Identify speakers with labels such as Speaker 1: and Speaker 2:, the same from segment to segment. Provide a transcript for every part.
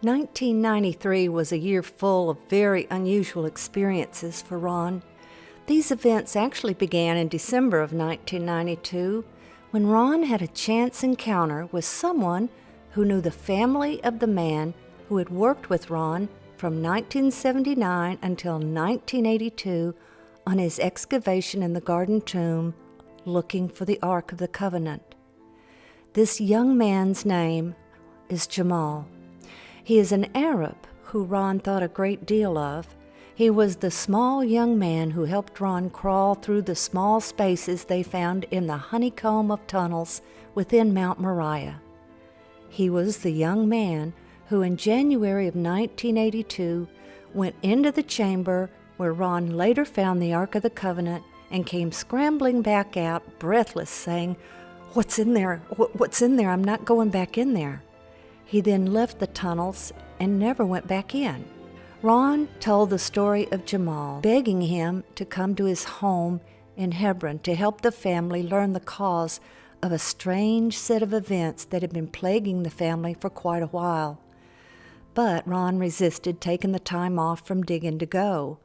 Speaker 1: 1993 was a year full of very unusual experiences for Ron. These events actually began in December of 1992 when Ron had a chance encounter with someone who knew the family of the man who had worked with Ron from 1979 until 1982 on his excavation in the Garden Tomb looking for the Ark of the Covenant. This young man's name is Jamal. He is an Arab who Ron thought a great deal of. He was the small young man who helped Ron crawl through the small spaces they found in the honeycomb of tunnels within Mount Moriah. He was the young man who in January of 1982 went into the chamber where Ron later found the Ark of the Covenant and came scrambling back out, breathless, saying, "What's in there? What's in there? I'm not going back in there." He then left the tunnels and never went back in. Ron told the story of Jamal, begging him to come to his home in Hebron to help the family learn the cause of a strange set of events that had been plaguing the family for quite a while. But Ron resisted taking the time off from digging to go.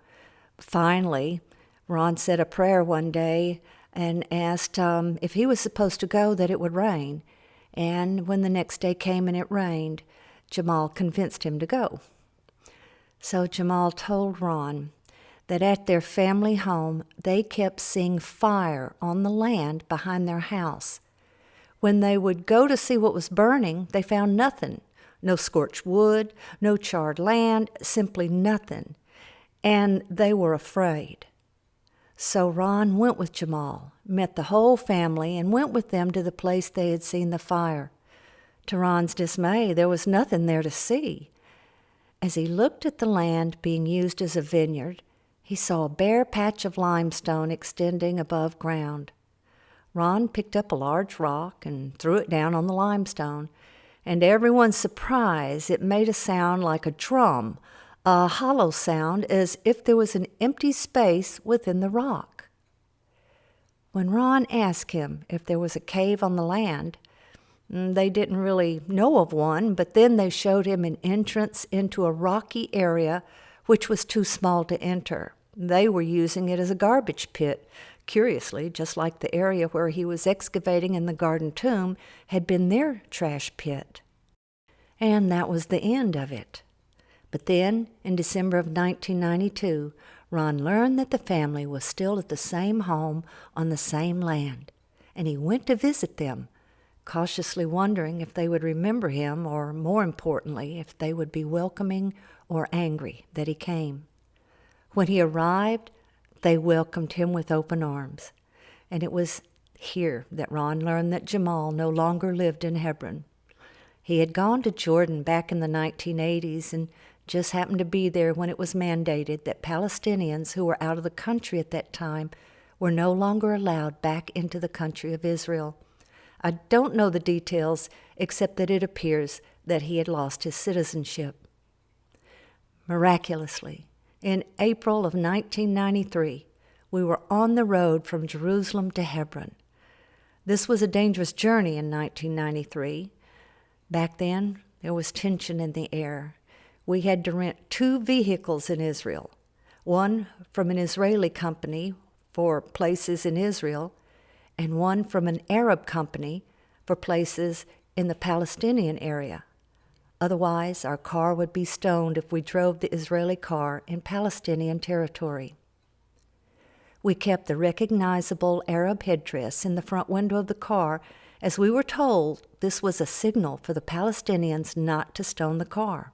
Speaker 1: Finally, Ron said a prayer one day and asked if he was supposed to go that it would rain. And when the next day came and it rained, Jamal convinced him to go. So Jamal told Ron that at their family home, they kept seeing fire on the land behind their house. When they would go to see what was burning, they found nothing. No scorched wood, no charred land, simply nothing. And they were afraid. So Ron went with Jamal, met the whole family, and went with them to the place they had seen the fire. To Ron's dismay, there was nothing there to see. As he looked at the land being used as a vineyard, he saw a bare patch of limestone extending above ground. Ron picked up a large rock and threw it down on the limestone, and to everyone's surprise, it made a sound like a drum, a hollow sound as if there was an empty space within the rock. When Ron asked him if there was a cave on the land, they didn't really know of one, but then they showed him an entrance into a rocky area which was too small to enter. They were using it as a garbage pit. Curiously, just like the area where he was excavating in the Garden Tomb had been their trash pit. And that was the end of it. But then, in December of 1992, Ron learned that the family was still at the same home on the same land, and he went to visit them, cautiously wondering if they would remember him, or more importantly, if they would be welcoming or angry that he came. When he arrived, they welcomed him with open arms, and it was here that Ron learned that Jamal no longer lived in Hebron. He had gone to Jordan back in the 1980s and just happened to be there when it was mandated that Palestinians who were out of the country at that time were no longer allowed back into the country of Israel. I don't know the details, except that it appears that he had lost his citizenship. Miraculously, in April of 1993, we were on the road from Jerusalem to Hebron. This was a dangerous journey in 1993. Back then, there was tension in the air. We had to rent 2 vehicles in Israel, one from an Israeli company for places in Israel, and one from an Arab company for places in the Palestinian area. Otherwise, our car would be stoned if we drove the Israeli car in Palestinian territory. We kept the recognizable Arab headdress in the front window of the car, as we were told this was a signal for the Palestinians not to stone the car.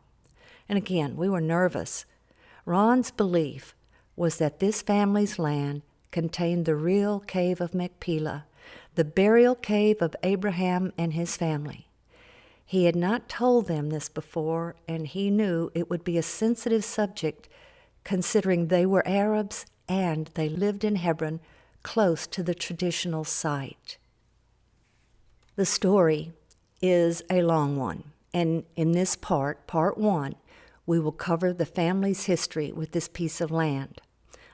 Speaker 1: And again, we were nervous. Ron's belief was that this family's land contained the real cave of Machpelah, the burial cave of Abraham and his family. He had not told them this before, and he knew it would be a sensitive subject, considering they were Arabs and they lived in Hebron, close to the traditional site. The story is a long one, and in this part 1, we will cover the family's history with this piece of land.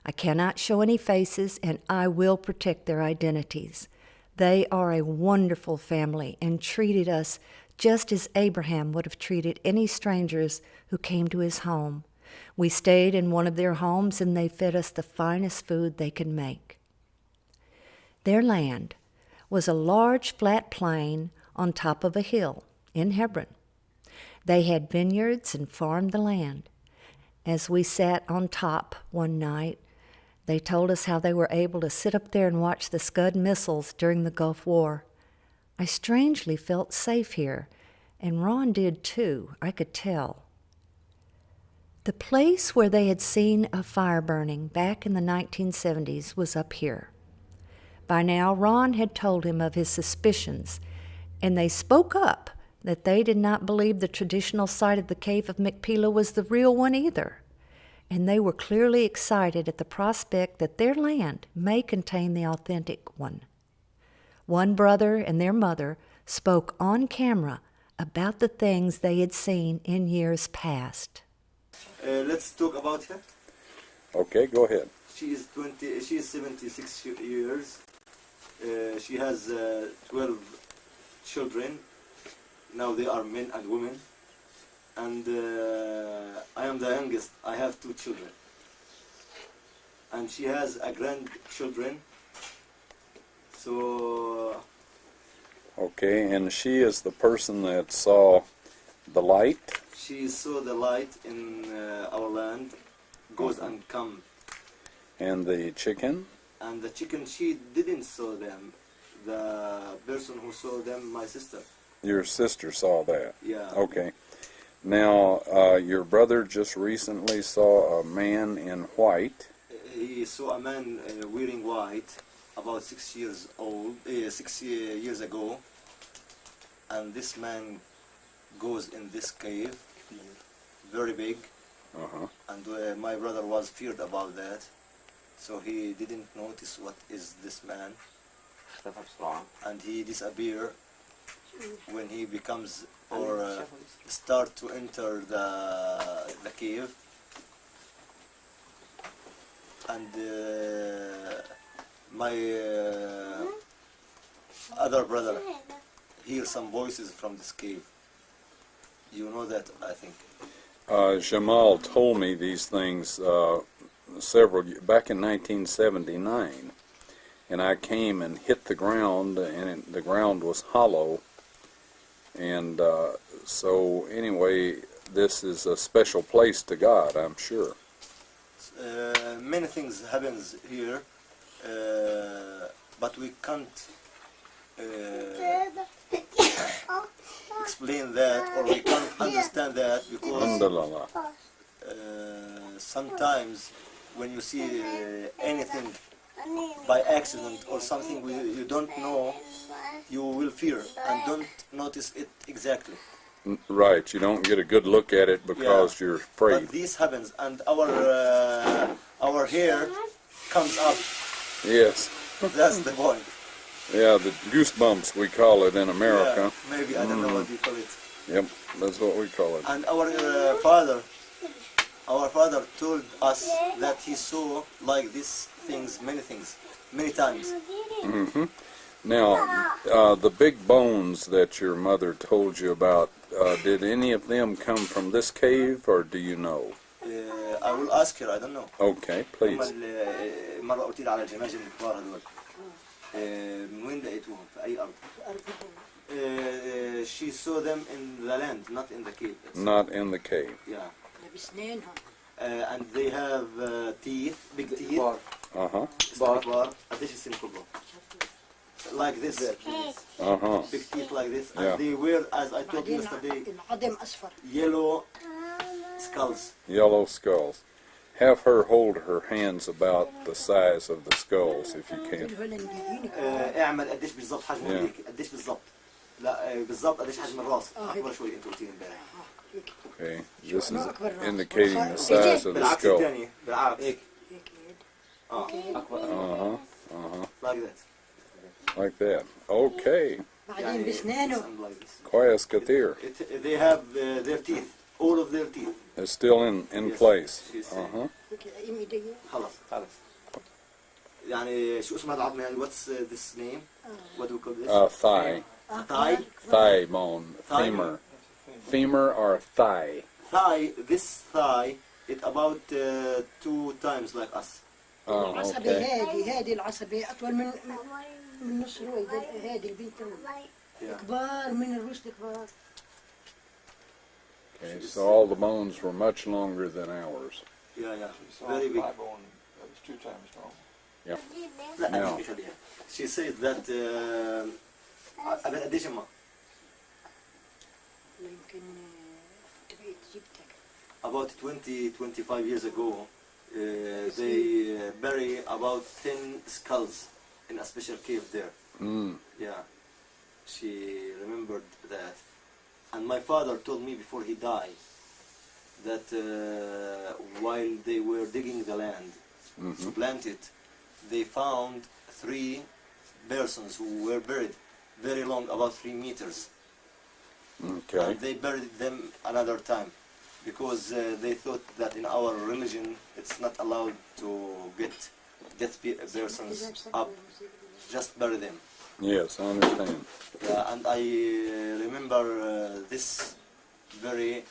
Speaker 1: I cannot show any faces, and I will protect their identities. They are a wonderful family and treated us just as Abraham would have treated any strangers who came to his home. We stayed in one of their homes, and they fed us the finest food they could make. Their land was a large flat plain on top of a hill in Hebron. They had vineyards and farmed the land. As we sat on top one night, they told us how they were able to sit up there and watch the Scud missiles during the Gulf War. I strangely felt safe here, and Ron did too, I could tell. The place where they had seen a fire burning back in the 1970s was up here. By now, Ron had told him of his suspicions, and they spoke up that they did not believe the traditional site of the Cave of Machpelah was the real one either, and they were clearly excited at the prospect that their land may contain the authentic one. One brother and their mother spoke on camera about the things they had seen in years past.
Speaker 2: Let's talk about her.
Speaker 3: Okay, go ahead.
Speaker 2: She is 76 years. She has 12 children. Now they are men and women. And I am the youngest. I have 2 children. And she has a grandchildren. So...
Speaker 3: Okay, and she is the person that saw the light?
Speaker 2: She saw the light in our land, goes and come.
Speaker 3: And the chicken?
Speaker 2: And the chicken, she didn't saw them. The person who saw them, my sister.
Speaker 3: Your sister saw that?
Speaker 2: Yeah.
Speaker 3: Okay. Now, your brother just recently saw a man in white.
Speaker 2: He saw a man wearing white about 6 years old, 6 years ago. And this man goes in this cave, very big.
Speaker 3: Uh-huh.
Speaker 2: And my brother was feared about that. So he didn't notice what is this man. And he disappeared when he becomes or start to enter the cave. And my other brother hear some voices from this cave. You know that, I think.
Speaker 3: Jamal told me these things back in 1979, and I came and hit the ground, and the ground was hollow, and so anyway, this is a special place to God, I'm sure.
Speaker 2: Many things happens here, but we can't explain that, or we can't understand that, because sometimes when you see anything by accident or something you don't know, you will fear and don't notice it exactly.
Speaker 3: Right, you don't get a good look at it because you're afraid.
Speaker 2: But this happens, and our hair comes up.
Speaker 3: Yes.
Speaker 2: That's the point.
Speaker 3: Yeah, the goosebumps we call it in America.
Speaker 2: Yeah, maybe, I don't know what you call it.
Speaker 3: Yep, that's what we call it.
Speaker 2: And our father told us that he saw like these things, many times.
Speaker 3: Mm-hmm. Now, the big bones that your mother told you about, did any of them come from this cave, or do you know?
Speaker 2: I will ask her, I don't know.
Speaker 3: Okay, please.
Speaker 2: مرة قلت لي على الجماجم الكبار هذول. من وين لقيتوهم؟ في أي أرض؟ She saw them in the land, not in the cave.
Speaker 3: Not in the cave.
Speaker 2: Yeah. And they have teeth, big teeth.
Speaker 3: Uh-huh.
Speaker 2: قديش السن كبار؟ Like this.
Speaker 3: Uh-huh.
Speaker 2: Big teeth like this.
Speaker 3: Yeah.
Speaker 2: And they wear, as I told you yesterday, yellow skulls.
Speaker 3: Yellow skulls. Have her hold her hands about the size of the skulls, if you can.
Speaker 2: اعمل قديش بالضبط حجم ايديك، قديش بالضبط؟ لا بالضبط قديش حجم الراس؟ أكبر شوي أنت قلتي امبارح.
Speaker 3: Okay, this is indicating the size of the
Speaker 2: بالعكس
Speaker 3: skull.
Speaker 2: الثانية، بالعكس. هيك.
Speaker 3: أكبر. Uh-huh.
Speaker 2: Like that.
Speaker 3: Like that. Okay.
Speaker 2: يعني like this.
Speaker 3: كويس كثير.
Speaker 2: They have their teeth, all of their teeth.
Speaker 3: It's still in
Speaker 2: Yes,
Speaker 3: place.
Speaker 2: she's saying.
Speaker 3: Uh-huh.
Speaker 2: خلاص. يعني شو اسم هذا العظمة هذه؟ What's this name? What do we call this?
Speaker 3: Thigh.
Speaker 2: Thigh?
Speaker 3: Thigh bone,
Speaker 2: Thigh.
Speaker 3: femur. Femur or thigh.
Speaker 2: Thigh, this thigh, it about 2 times like us.
Speaker 3: Oh,
Speaker 4: العصبة
Speaker 3: okay.
Speaker 4: هذه العصبة أطول من نص الرويدة هذه البنت
Speaker 2: Yeah.
Speaker 4: كبار من الرشد كبار.
Speaker 3: Okay, so all the bones were much longer than ours.
Speaker 2: Yeah, yeah.
Speaker 5: So
Speaker 2: Very big.
Speaker 5: my bone was 2 times long.
Speaker 2: لا
Speaker 3: No.
Speaker 2: أديك خليها. She says that أبن قديش أمها؟
Speaker 4: يمكن تبقى جبتك.
Speaker 2: About 25 years ago, they bury about 10 skulls in a special cave there.
Speaker 3: Mm.
Speaker 2: Yeah, she remembered that. And my father told me before he died that while they were digging the land to plant it, they found 3 persons who were buried very long, about 3 meters.
Speaker 3: Okay.
Speaker 2: And they buried them another time because they thought that in our religion it's not allowed to get dead persons up, just bury them.
Speaker 3: Yes, I understand.
Speaker 2: Yeah, and I remember this very,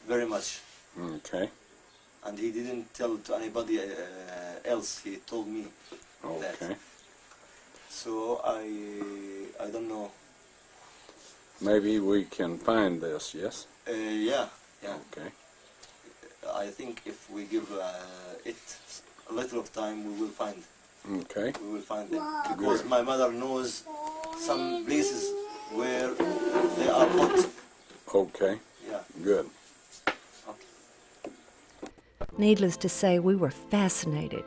Speaker 2: very much.
Speaker 3: Okay.
Speaker 2: And he didn't tell to anybody else. He told me that.
Speaker 3: Okay.
Speaker 2: So I don't know.
Speaker 3: Maybe we can find this, yes?
Speaker 2: Yeah, yeah.
Speaker 3: Okay.
Speaker 2: I think if we give it a little of time, we will find.
Speaker 3: Okay.
Speaker 2: We will find them because my mother knows some places where they are hot.
Speaker 3: Okay.
Speaker 2: Yeah.
Speaker 3: Good.
Speaker 1: Needless to say, we were fascinated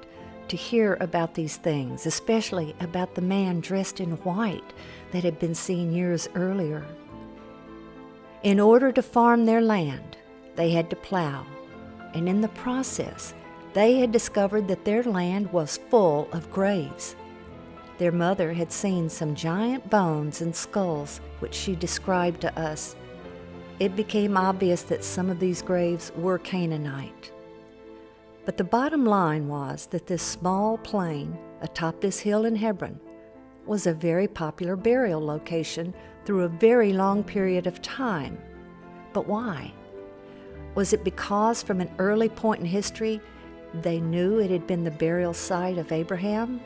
Speaker 1: to hear about these things, especially about the man dressed in white that had been seen years earlier. In order to farm their land, they had to plow, and in the process, they had discovered that their land was full of graves. Their mother had seen some giant bones and skulls, which she described to us. It became obvious that some of these graves were Canaanite. But the bottom line was that this small plain atop this hill in Hebron was a very popular burial location through a very long period of time. But why? Was it because from an early point in history they knew it had been the burial site of Abraham?